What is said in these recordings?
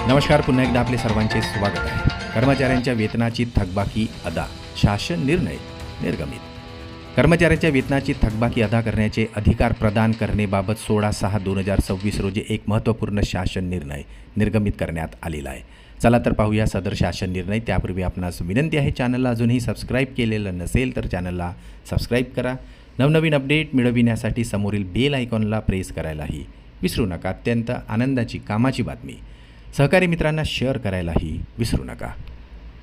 नमस्कार. पुन्हा एकदा आपले सर्वांचे स्वागत आहे. कर्मचाऱ्यांच्या वेतनाची थकबाकी अदा, शासन निर्णय निर्गमित. कर्मचाऱ्यांच्या वेतनाची थकबाकी अदा करण्याचे अधिकार प्रदान करण्याबाबत 16/6/2026 रोजी एक महत्त्वपूर्ण शासन निर्णय निर्गमित करण्यात आलेला आहे. चला तर पाहूया सदर शासन निर्णय. त्यापूर्वी आपणास विनंती आहे, चॅनलला अजूनही सबस्क्राईब केलेलं नसेल तर चॅनलला सबस्क्राईब करा. नवनवीन अपडेट मिळविण्यासाठी समोरील बेल आयकॉनला प्रेस करायलाही विसरू नका. अत्यंत आनंदाची कामाची बातमी सहकारी मित्रांना शेअर करायलाही विसरू नका.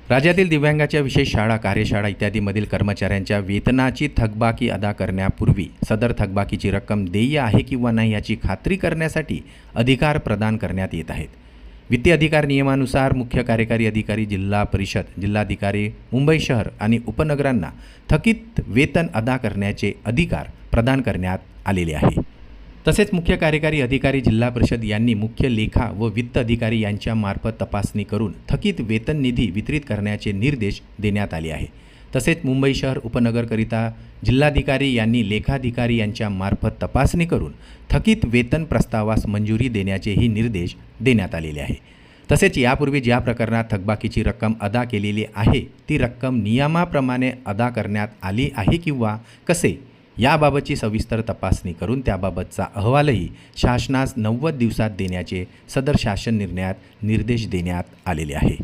राज्यातील दिव्यांगाच्या विशेष शाळा, कार्यशाळा इत्यादीमधील कर्मचाऱ्यांच्या वेतनाची थकबाकी अदा करण्यापूर्वी सदर थकबाकीची रक्कम देय आहे किंवा नाही याची खात्री करण्यासाठी अधिकार प्रदान करण्यात येत आहेत. वित्तीय अधिकार नियमानुसार मुख्य कार्यकारी अधिकारी, जिल्हा परिषद, जिल्हाधिकारी, मुंबई शहर आणि उपनगरांना थकीत वेतन अदा करण्याचे अधिकार प्रदान करण्यात आलेले आहे. तसेच मुख्य कार्यकारी अधिकारी, जिल्हा परिषद यांनी मुख्य लेखा व वित्त अधिकारी यांच्यामार्फत तपासणी करून थकीत वेतन निधी वितरित करण्याचे निर्देश देण्यात आले आहे. तसेच मुंबई शहर उपनगरकरिता जिल्हाधिकारी यांनी लेखाधिकारी यांच्यामार्फत तपासणी करून थकीत वेतन प्रस्तावास मंजुरी देण्याचेही निर्देश देण्यात आलेले आहे. तसेच यापूर्वी ज्या प्रकरणात थकबाकीची रक्कम अदा केलेली आहे ती रक्कम नियमाप्रमाणे अदा करण्यात आली आहे किंवा कसे याबाबतची सविस्तर तपासणी करून त्याबाबतचा अहवालही शासनास 90 दिवसात देण्याचे सदर शासन निर्णयात निर्देश देण्यात आलेले आहे.